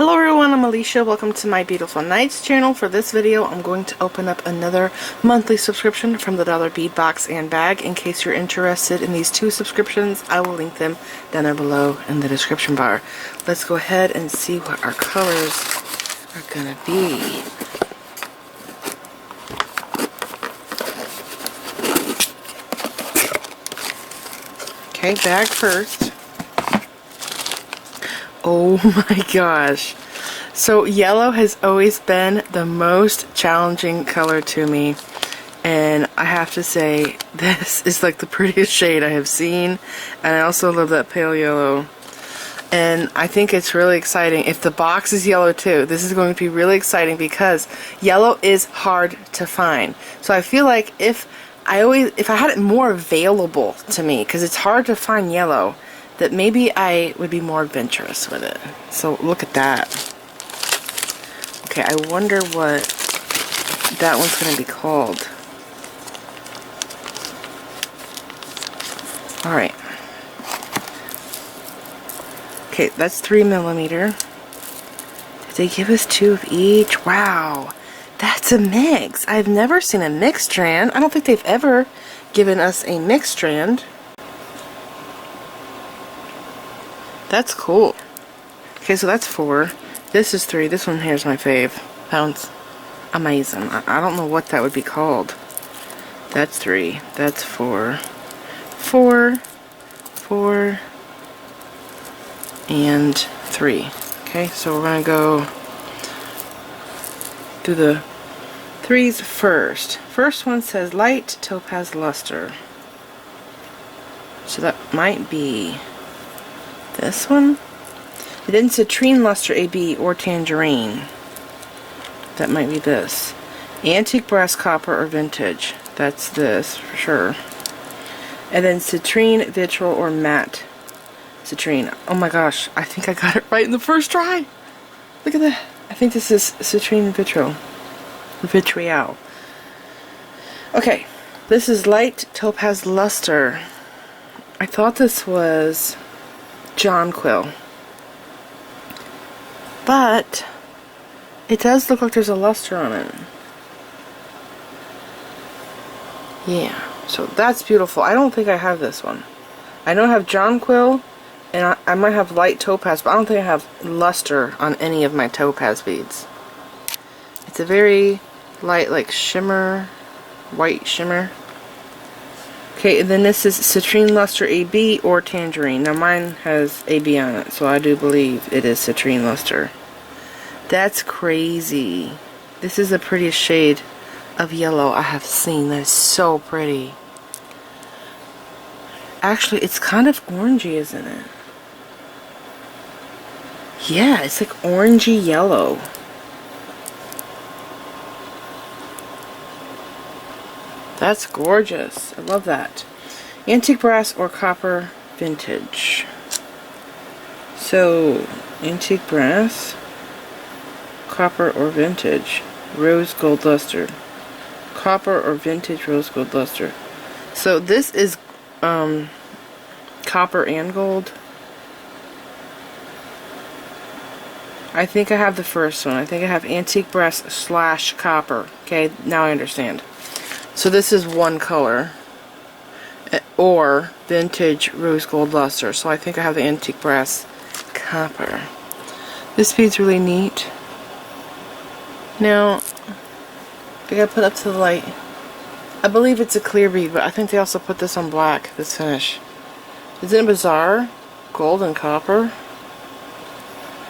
Hello everyone, I'm Alicia. Welcome to my Beautiful Nights channel. For this video, I'm going to open up another monthly subscription from the Dollar Bead Box and Bag. In case you're interested in these two subscriptions, I will link them down there below in the description bar. Let's go ahead and see what our colors are gonna be. Okay, bag first. Oh my gosh. So yellow has always been the most challenging color to me, and I have to say this is like the prettiest shade I have seen, and I also love that pale yellow, and I think it's really exciting. If the box is yellow too, this is going to be really exciting because yellow is hard to find. So I feel like if I had it more available to me, because it's hard to find yellow, that maybe I would be more adventurous with it. So look at that. Okay, I wonder what that one's going to be called. Alright. Okay, that's 3mm. Did they give us 2 of each? Wow. That's a mix. I've never seen a mixed strand. I don't think they've ever given us a mixed strand. That's cool. Okay, so that's 4. This is 3. This one here is my fave. Sounds amazing. I don't know what that would be called. That's 3. That's 4. 4. 4. And 3. Okay, so we're going to go through the 3s first. First one says light topaz luster. So that might be this one. It didn't say citrine luster AB or tangerine. That might be this. Antique brass, copper, or vintage. That's this for sure. And then citrine vitriol or matte citrine. Oh my gosh, I think I got it right in the first try. Look at that. I think this is citrine vitriol. Vitriol. Okay, this is light topaz luster. I thought this was jonquil, but it does look like there's a luster on it. Yeah, so that's beautiful. I don't think I have this one. I know I have jonquil, and I might have light topaz, but I don't think I have luster on any of my topaz beads. It's a very light, like shimmer, white shimmer. Okay, and then this is citrine luster AB or tangerine. Now mine has AB on it, so I do believe it is citrine luster. That's crazy. This is the prettiest shade of yellow I have seen. That is so pretty. Actually, it's kind of orangey, isn't it? Yeah, it's like orangey yellow. That's gorgeous. I love that. Antique brass or copper vintage. So, antique brass, copper or vintage, rose gold luster. Copper or vintage rose gold luster. So this is copper and gold. I think I have the first one. I think I have antique brass / copper. Okay, now I understand. So this is one color, or vintage rose gold luster. So I think I have the antique brass copper. This bead's really neat. Now, I gotta put up to the light. I believe it's a clear bead, but I think they also put this on black, this finish. Isn't it bizarre? Gold and copper.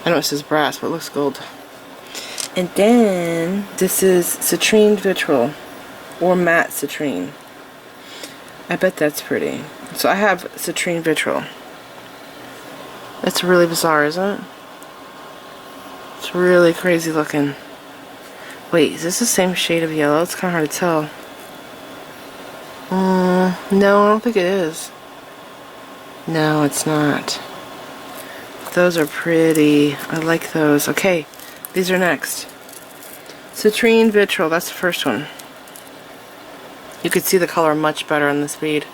I know it says brass, but it looks gold. And then, this is citrine vitriol. Or matte citrine. I bet that's pretty. So I have citrine vitriol. That's really bizarre, isn't it? It's really crazy looking. Wait, is this the same shade of yellow? It's kind of hard to tell. No, I don't think it is. No, it's not. Those are pretty. I like those. Okay, these are next. Citrine vitriol, that's the first one. You could see the color much better on this bead.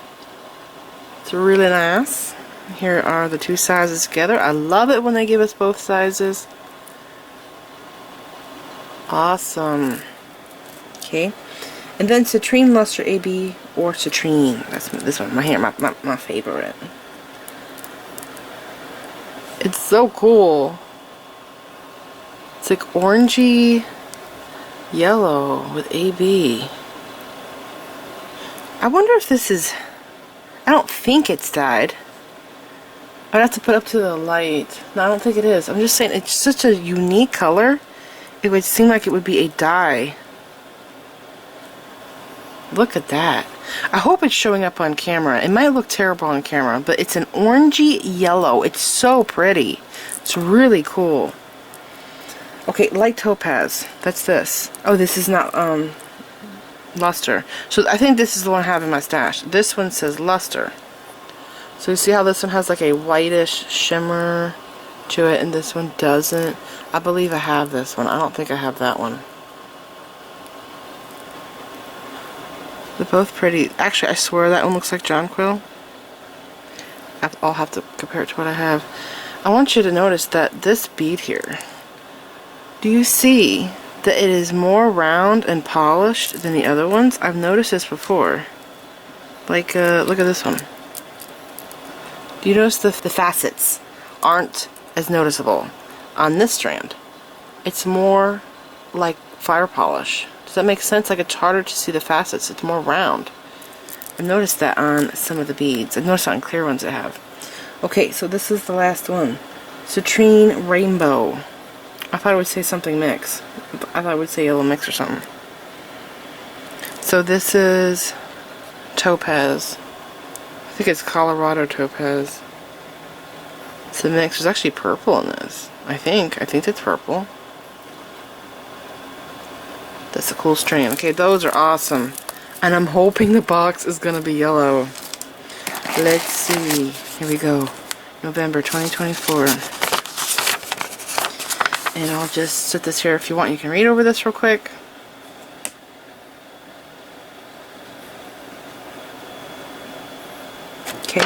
It's really nice. Here are the two sizes together. I love it when they give us both sizes. Awesome. Okay. And then Citrine Luster AB or Citrine. That's this one. My favorite. It's so cool. It's like orangey yellow with AB. I wonder if this is... I don't think it's dyed. I'd have to put it up to the light. No, I don't think it is. I'm just saying it's such a unique color. It would seem like it would be a dye. Look at that. I hope it's showing up on camera. It might look terrible on camera, but it's an orangey yellow. It's so pretty. It's really cool. Okay, light topaz. That's this. Oh, this is not luster. So I think this is the one I have in my stash. This one says luster. So you see how this one has like a whitish shimmer to it and this one doesn't? I believe I have this one. I don't think I have that one. They're both pretty. Actually, I swear that one looks like Jonquil. I'll have to compare it to what I have. I want you to notice that this bead here, do you see that it is more round and polished than the other ones? I've noticed this before. Like, look at this one. Do you notice the facets aren't as noticeable on this strand? It's more like fire polish. Does that make sense? Like it's harder to see the facets. It's more round. I've noticed that on some of the beads. I've noticed that on clear ones I have. Okay, so this is the last one. Citrine Rainbow. I thought it would say something mix. I thought it would say yellow mix or something. So this is topaz. I think it's Colorado topaz. It's a mix. There's actually purple in this. I think it's purple. That's a cool strand. Okay, those are awesome. And I'm hoping the box is going to be yellow. Let's see. Here we go. November 2024. And I'll just sit this here. If you want, you can read over this real quick. Okay.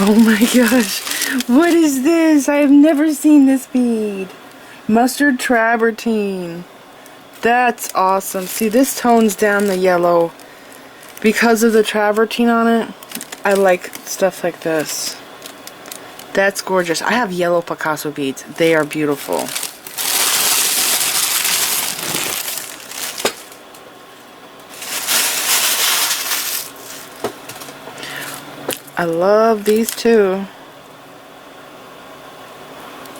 Oh my gosh, what is this? I have never seen this bead. Mustard travertine. That's awesome. See, this tones down the yellow because of the travertine on it. I like stuff like this. That's gorgeous. I have yellow Picasso beads. They are beautiful. I love these too.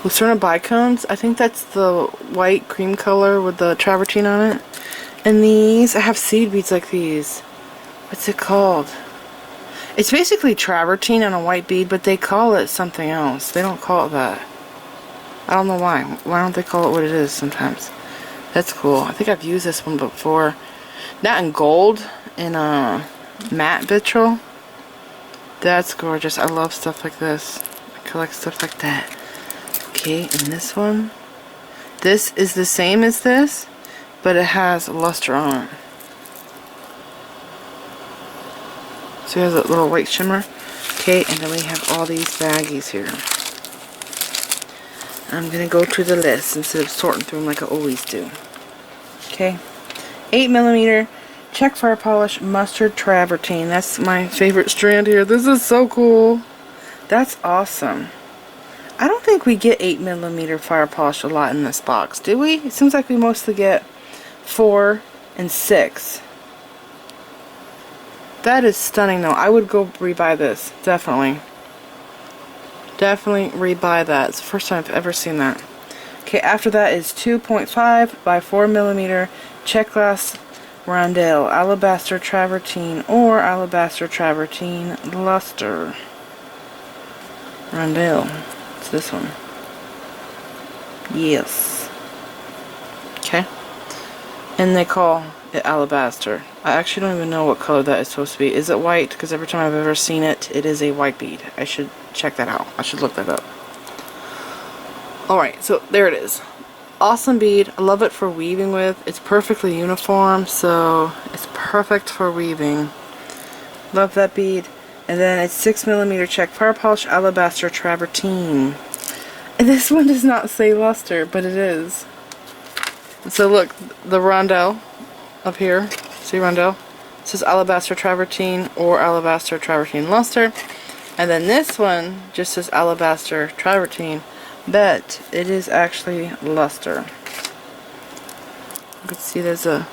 Lucerna bicones. I think that's the white cream color with the travertine on it. And these, I have seed beads like these. What's it called? It's basically travertine on a white bead, but they call it something else. They don't call it that. I don't know why. Why don't they call it what it is sometimes? That's cool. I think I've used this one before. Not in gold, in matte vitriol. That's gorgeous. I love stuff like this. I collect stuff like that. Okay, and this one. This is the same as this, but it has luster on it. So it has a little white shimmer. Okay, and then we have all these baggies here. I'm going to go to the list instead of sorting through them like I always do. Okay, 8mm. Check fire polish mustard travertine. That's my favorite strand here. This is so cool. That's awesome. I don't think we get 8mm fire polish a lot in this box, do we? It seems like we mostly get 4 and 6. That is stunning though. I would go rebuy this. Definitely. Definitely rebuy that. It's the first time I've ever seen that. Okay, after that is 2.5 by 4mm check glass Rondelle, alabaster travertine, or alabaster travertine luster. Rondelle. It's this one. Yes. Okay. And they call it alabaster. I actually don't even know what color that is supposed to be. Is it white? Because every time I've ever seen it, it is a white bead. I should check that out. I should look that up. Alright, so there it is. awesome bead. I love it for weaving with. It's perfectly uniform, so it's perfect for weaving. Love that bead. And then it's 6mm check fire polish alabaster travertine. And this one does not say luster, but it is. So look, the rondelle up here, see rondelle? It says alabaster travertine or alabaster travertine luster. And then this one just says alabaster travertine, but it is actually luster. You can see there's a,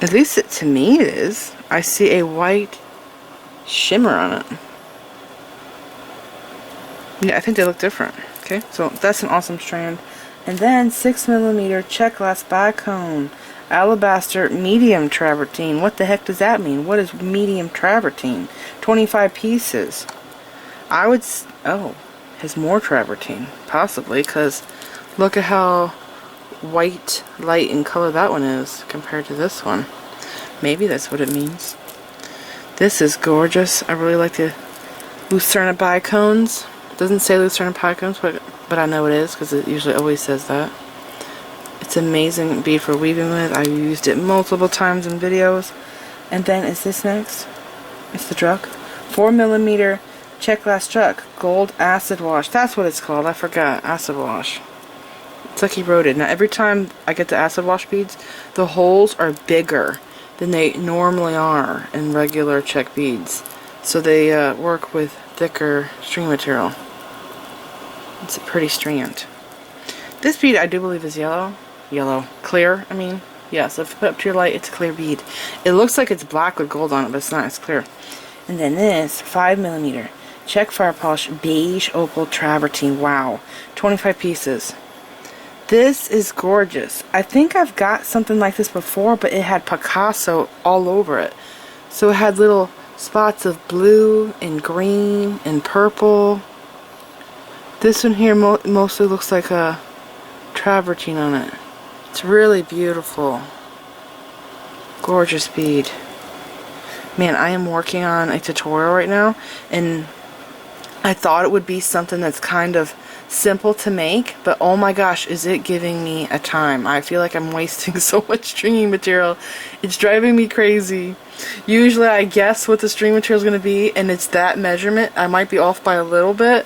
at least to me it is. I see a white shimmer on it. Yeah, I think they look different. Okay, so that's an awesome strand. And then 6mm check glass bicone alabaster medium travertine. What the heck does that mean? What is medium travertine? 25 pieces. I would oh, has more travertine possibly, because look at how white light in color that one is compared to this one. Maybe that's what it means. This is gorgeous. I really like the Lucerna bicones. It doesn't say Lucerna bicones, but I know it is because it usually always says that. It's amazing bead for weaving with. I used it multiple times in videos. And then is this next? It's the truck. 4mm check glass truck gold acid wash. That's what it's called. I forgot. Acid wash. It's like he wrote it. Now every time I get the acid wash beads, the holes are bigger than they normally are in regular check beads. So they work with thicker string material. It's a pretty strand. This bead I do believe is yellow. Clear, I mean. Yeah, so if you put it up to your light, it's a clear bead. It looks like it's black with gold on it, but it's not. It's clear. And then this 5mm check fire polish beige opal travertine. Wow. 25 pieces. This is gorgeous. I think I've got something like this before, but it had Picasso all over it. So it had little spots of blue and green and purple. This one here mostly looks like a travertine on it. It's really beautiful. Gorgeous bead. Man, I am working on a tutorial right now, and I thought it would be something that's kind of simple to make, but oh my gosh, is it giving me a time. I feel like I'm wasting so much stringing material. It's driving me crazy. Usually I guess what the string material is going to be, and it's that measurement. I might be off by a little bit,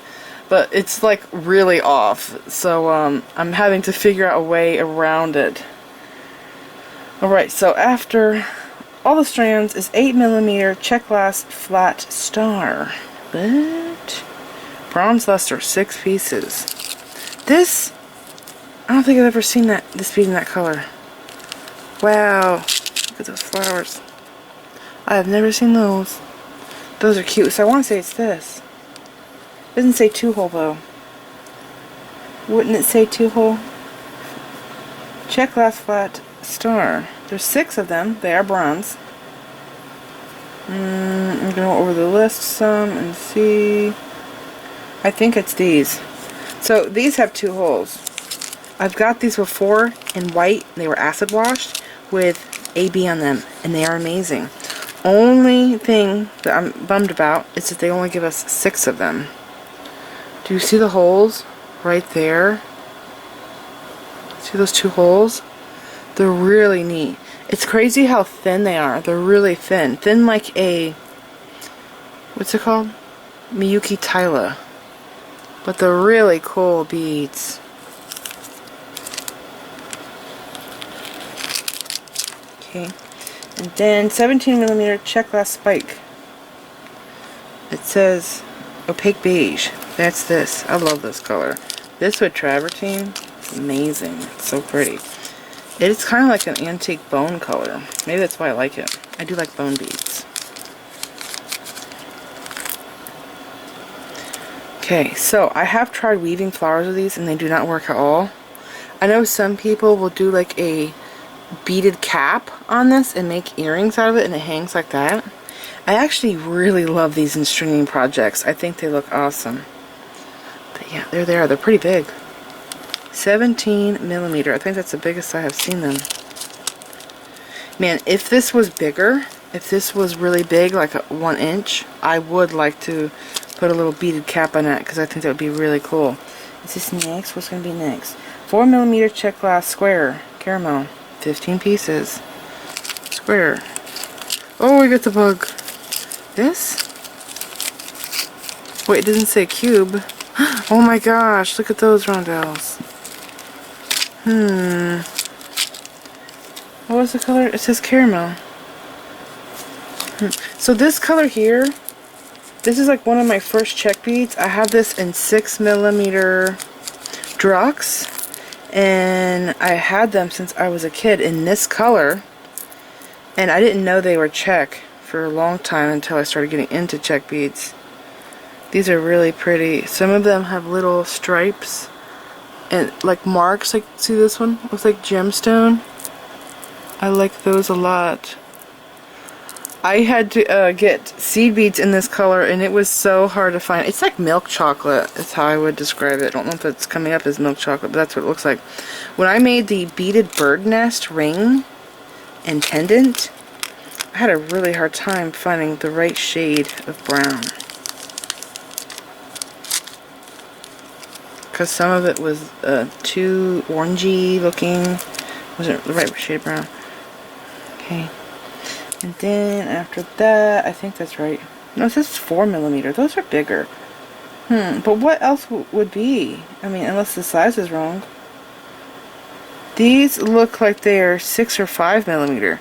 but it's like really off. So I'm having to figure out a way around it. Alright, so after all the strands is 8mm check glass flat star. But bronze luster, 6 pieces. This, I don't think I've ever seen this bead in that color. Wow, look at those flowers. I have never seen those. Those are cute. So I want to say it's this. It doesn't say 2-hole though. Wouldn't it say 2-hole? Check glass flat star. There's 6 of them. They are bronze. I'm going to go over the list some and see. I think it's these. So these have 2 holes. I've got these before in white. They were acid washed with AB on them, and they are amazing. Only thing that I'm bummed about is that they only give us 6 of them. Do you see the holes right there? See those 2 holes? They're really neat. It's crazy how thin they are. They're really thin. Thin like a, what's it called? Miyuki Tyla. But they're really cool beads. Okay. And then 17mm check glass spike. It says opaque beige. That's this. I love this color. This with travertine, amazing. It's so pretty. It's kind of like an antique bone color. Maybe that's why I like it. I do like bone beads. Okay, so I have tried weaving flowers with these and they do not work at all. I know some people will do like a beaded cap on this and make earrings out of it and it hangs like that. I actually really love these in stringing projects. I think they look awesome. But yeah, they're there. They're pretty big. 17mm. I think that's the biggest I have seen them. Man, if this was bigger, if this was really big, like a 1 inch, I would like to put a little beaded cap on that because I think that would be really cool. Is this next? What's going to be next? 4mm check glass square caramel. 15 pieces. Square. Oh, we got the bug. This? Wait, it doesn't say cube. Oh my gosh, look at those rondelles. What was the color? It says caramel. So this color here, this is like one of my first check beads. I have this in 6mm Drux, and I had them since I was a kid in this color, and I didn't know they were check for a long time until I started getting into check beads. These are really pretty. Some of them have little stripes and like marks. Like, see this one? Looks like gemstone. I like those a lot. I had to get seed beads in this color, and it was so hard to find. It's like milk chocolate. That's how I would describe it. I don't know if it's coming up as milk chocolate, but that's what it looks like. When I made the beaded bird nest ring and pendant, I had a really hard time finding the right shade of brown. Because some of it was too orangey looking. Wasn't the right shade of brown. Okay. And then after that, I think that's right. No, it says 4mm. Those are bigger. But what else would be? I mean, unless the size is wrong. These look like they are 6 or 5mm.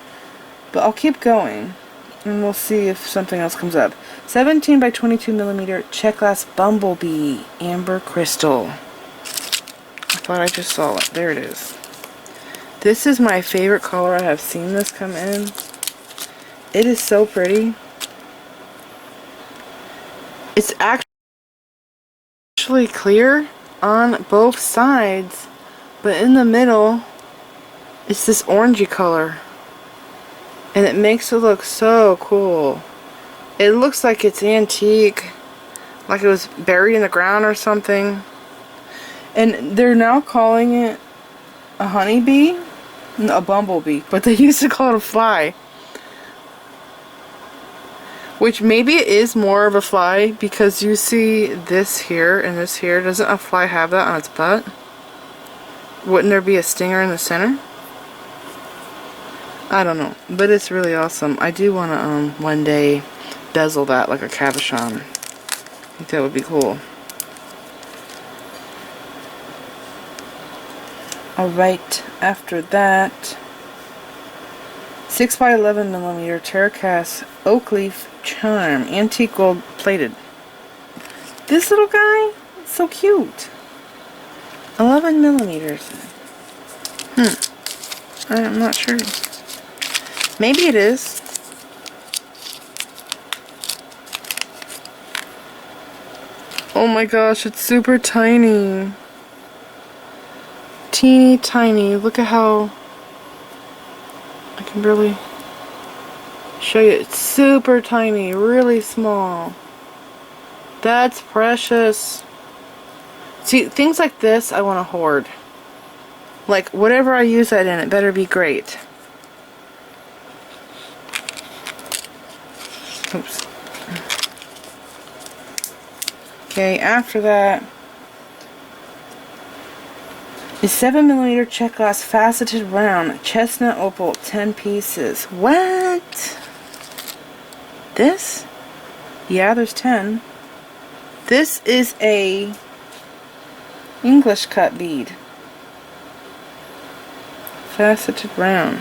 But I'll keep going, and we'll see if something else comes up. 17 by 22mm check glass bumblebee amber crystal. I thought I just saw it. There it is. This is my favorite color. I have seen this come in. It is so pretty. It's actually clear on both sides, but in the middle, it's this orangey color. And it makes it look so cool. It looks like it's antique, like it was buried in the ground or something. And they're now calling it a honeybee, a bumblebee, but they used to call it a fly. Which maybe it is more of a fly, because you see this here and this here. Doesn't a fly have that on its butt? Wouldn't there be a stinger in the center? I don't know, but it's really awesome. I do want to one day bezel that like a cabochon. I think that would be cool. Alright, after that, 6 by 11mm Terracast oak leaf charm, antique gold plated. This little guy, it's so cute. 11mm. I'm not sure. Maybe it is. Oh my gosh, it's super tiny. Teeny tiny. Look at how I can barely show you. It's super tiny, really small. That's precious. See, things like this I want to hoard. Like, whatever I use that in, it better be great. Oops. Okay, after that is 7mm check glass faceted round chestnut opal 10 pieces. What? This? Yeah, there's 10. This is a English cut bead. Faceted round.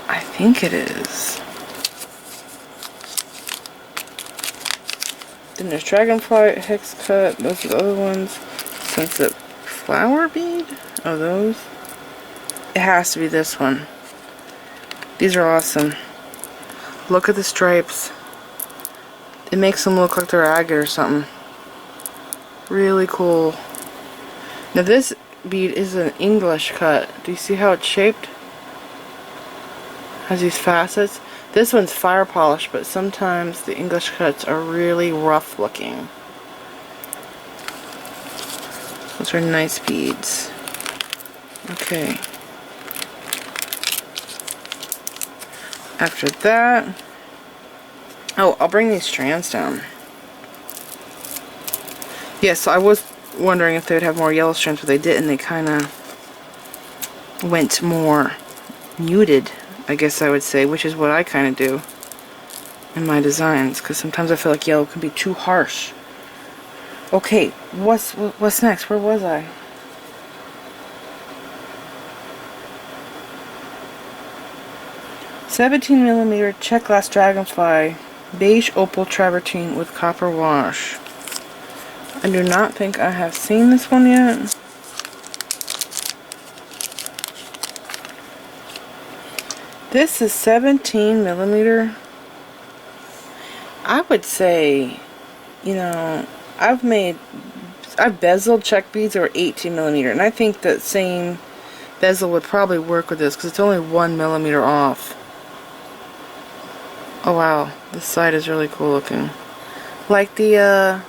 I think it is. Then there's dragonfly hex cut. Those are the other ones. Sunset flower bead? Oh, those? It has to be this one. These are awesome. Look at the stripes. It makes them look like they're agate or something. Really cool. Now this bead is an English cut. Do you see how it's shaped? Has these facets. This one's fire polish, but sometimes the English cuts are really rough looking. Those are nice beads. Okay. After that, oh, I'll bring these strands down. Yes, I was wondering if they would have more yellow strands, but they didn't. They kind of went more muted, I guess I would say, which is what I kind of do in my designs, because sometimes I feel like yellow can be too harsh. Okay, what's next? Where was I? $17mm check glass dragonfly beige opal travertine with copper wash. I do not think I have seen this one yet. This is 17mm. I would say, you know, I've bezeled check beads that were 18mm, and I think that same bezel would probably work with this because it's only 1mm off. Oh wow, this side is really cool looking. Like the,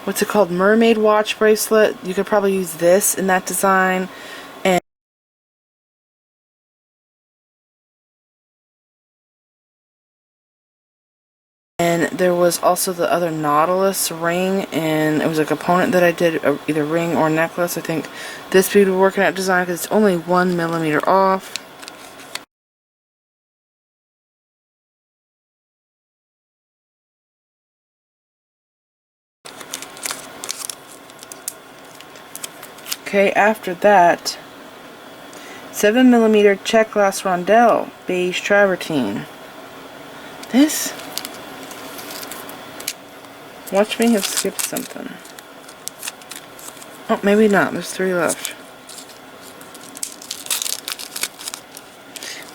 what's it called? Mermaid watch bracelet. You could probably use this in that design. And there was also the other Nautilus ring, and it was a component that I did, either ring or necklace. I think this bead would work in that design because it's only 1mm off. Okay, after that, 7mm check glass rondelle beige travertine. This, watch me have skipped something. Oh, maybe not. There's 3 left.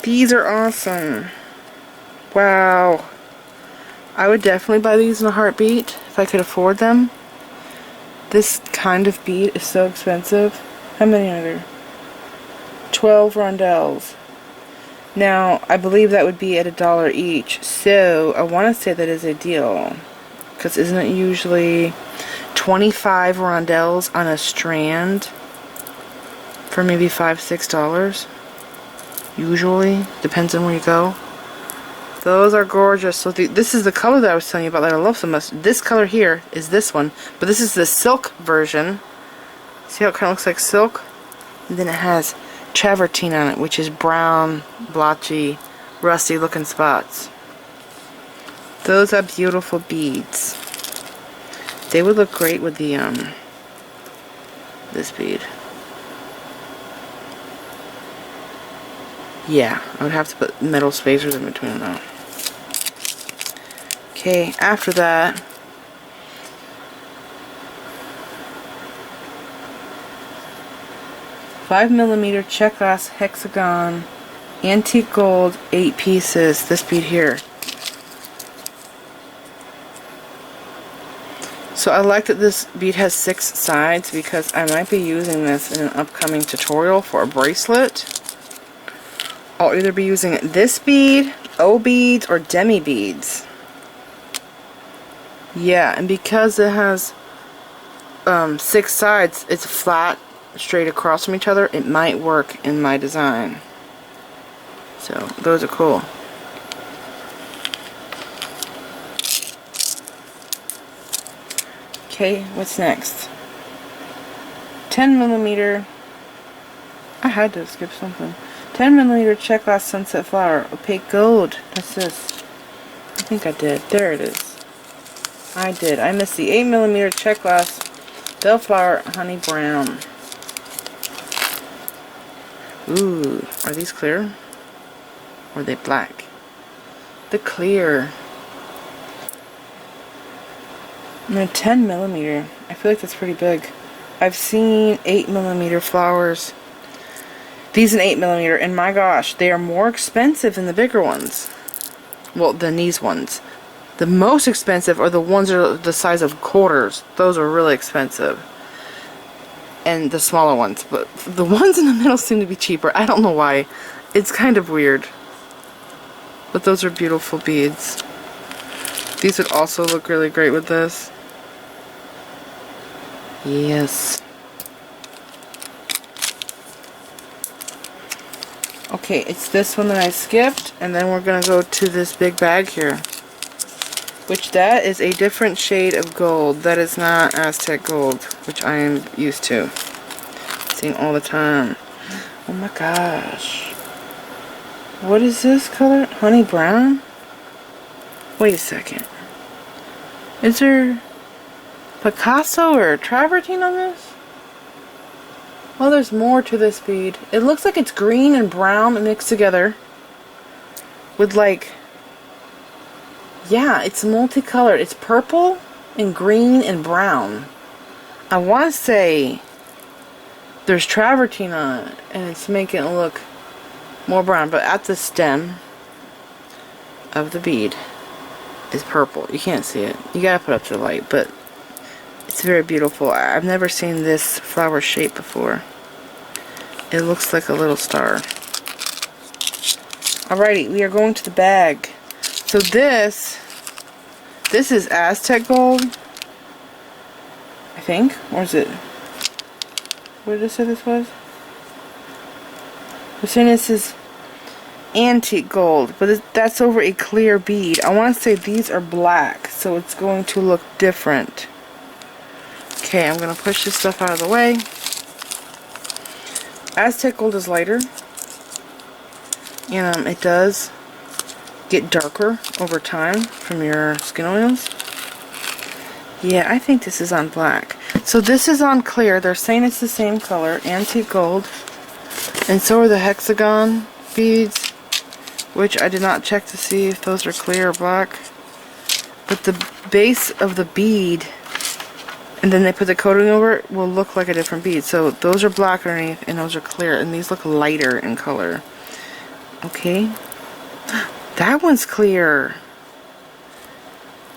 These are awesome. Wow. I would definitely buy these in a heartbeat if I could afford them. This kind of bead is so expensive. How many are there? 12 rondelles. Now, I believe that would be at $1 each. So, I want to say that is a deal. Because isn't it usually 25 rondelles on a strand for maybe $5, $6? Usually. Depends on where you go. Those are gorgeous. So this is the color that I was telling you about that I love so much. This color here is this one. But this is the silk version. See how it kind of looks like silk? And then it has travertine on it, which is brown, blotchy, rusty looking spots. Those are beautiful beads. They would look great with the this bead. Yeah, I would have to put metal spacers in between them. Okay, after that, $5mm check glass hexagon antique gold 8 pieces. This bead here. So I like that this bead has 6 sides because I might be using this in an upcoming tutorial for a bracelet. I'll either be using this bead, O beads, or demi beads. Yeah, and because it has 6 sides, it's flat, straight across from each other, it might work in my design. So, those are cool. Okay, what's next? 10mm. I had to skip something. 10mm check glass sunset flower, opaque gold. What's this? I think I did. There it is. I did. I missed the 8mm check glass bellflower honey brown. Ooh, are these clear? Or are they black? The clear. And then 10mm. I feel like that's pretty big. I've seen 8mm flowers. These in 8mm, and my gosh, they are more expensive than the bigger ones. Well, than these ones. The most expensive are the ones that are the size of quarters. Those are really expensive. And the smaller ones. But the ones in the middle seem to be cheaper. I don't know why. It's kind of weird. But those are beautiful beads. These would also look really great with this. Yes. Okay, it's this one that I skipped, and then we're going to go to this big bag here. Which that is a different shade of gold. That is not Aztec gold, which I am used to seeing all the time. Oh my gosh. What is this color? Honey brown? Wait a second. Is there Picasso or travertine on this? Well, there's more to this bead. It looks like it's green and brown mixed together with like, yeah, it's multicolored. It's purple and green and brown. I want to say there's travertine on it and it's making it look more brown, but at the stem of the bead is purple. You can't see it. You gotta put up to the light, but it's very beautiful. I've never seen this flower shape before. It looks like a little star. Alrighty, we are going to the bag. So this is Aztec gold, I think. Or is it? What did I say this was? They're saying this is antique gold, but that's over a clear bead. I want to say these are black, so it's going to look different. Okay, I'm going to push this stuff out of the way. Aztec gold is lighter, and it does get darker over time from your skin oils. Yeah, I think this is on black. So this is on clear. They're saying it's the same color, antique gold. And so are the hexagon beads, which I did not check to see if those are clear or black. But the base of the bead, and then they put the coating over it, will look like a different bead. So those are black underneath, and those are clear, and these look lighter in color. Okay. That one's clear.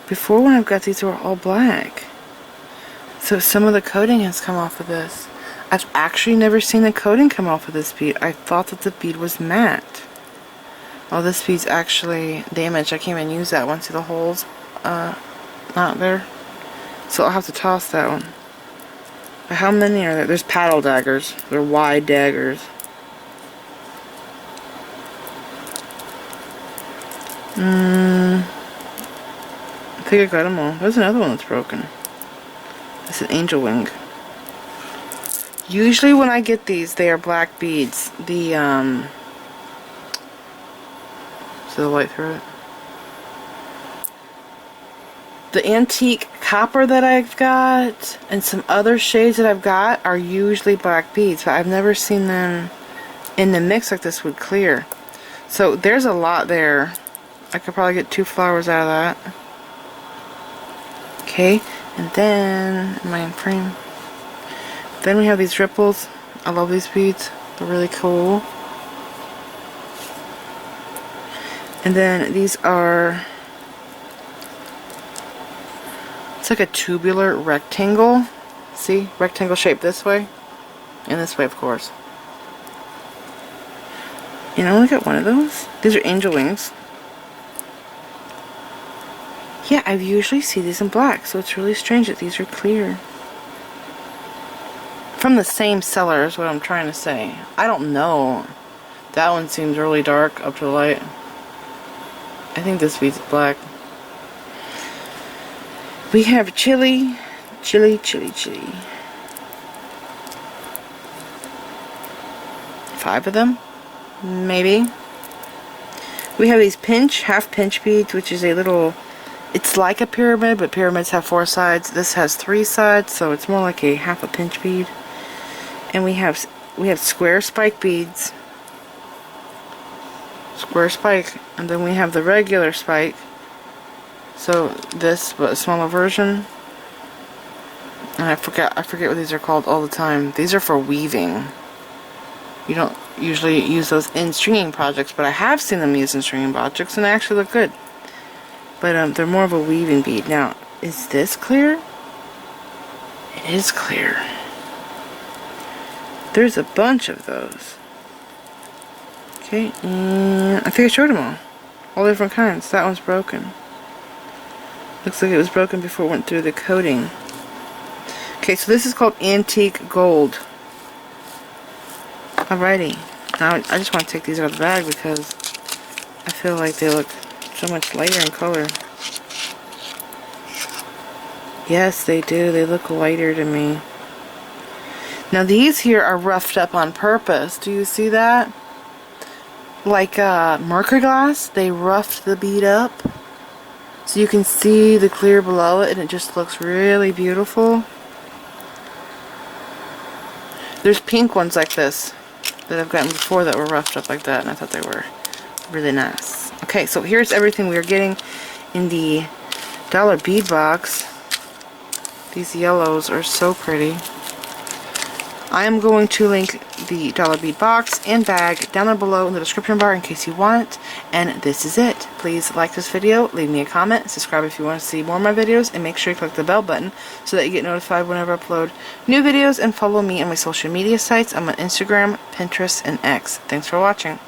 Before, when I've got these, they were all black. So some of the coating has come off of this. I've actually never seen the coating come off of this bead. I thought that the bead was matte. Oh, this bead's actually damaged. I can't even use that one. See the holes not there? So I'll have to toss that one. But how many are there? There's paddle daggers. They're wide daggers. I think I got them all. There's another one that's broken. This is angel wing. Usually when I get these, they are black beads. The, so the light through it. The antique copper that I've got, and some other shades that I've got, are usually black beads, but I've never seen them in the mix like this with clear. So there's a lot there. I could probably get 2 flowers out of that. Okay, and then, am I in frame? Then we have these ripples. I love these beads. They're really cool. And then these are, it's like a tubular rectangle. See? Rectangle shape this way. And this way, of course. And I only got one of those. These are angel wings. Yeah, I usually see these in black, so it's really strange that these are clear. From the same seller is what I'm trying to say. I don't know. That one seems really dark up to the light. I think this bead's black. We have chili. 5 of them, maybe. We have these half pinch beads, which is a little, it's like a pyramid, but pyramids have 4 sides. This has 3 sides, so it's more like a half a pinch bead. And we have square spike beads. Square spike, and then we have the regular spike. So this, but a smaller version. And I forget what these are called all the time. These are for weaving. You don't usually use those in stringing projects, but I have seen them used in stringing projects, and they actually look good. But they're more of a weaving bead. Now, is this clear? It is clear. There's a bunch of those. Okay, and I think I showed them all different kinds. That one's broken. Looks like it was broken before it went through the coating. Okay, so this is called antique gold. Alrighty. Now I just want to take these out of the bag because I feel like they look so much lighter in color. Yes, they do. They look whiter to me. Now these here are roughed up on purpose. Do you see that? Like mercury glass, they roughed the bead up. So you can see the clear below it and it just looks really beautiful. There's pink ones like this that I've gotten before that were roughed up like that, and I thought they were really nice. Okay, so here's everything we are getting in the dollar bead box. These yellows are so pretty. I am going to link the dollar bead box and bag down there below in the description bar in case you want it. And this is it. Please like this video, leave me a comment, subscribe if you want to see more of my videos, and make sure you click the bell button so that you get notified whenever I upload new videos, and follow me on my social media sites. I'm on Instagram, Pinterest, and X. Thanks for watching.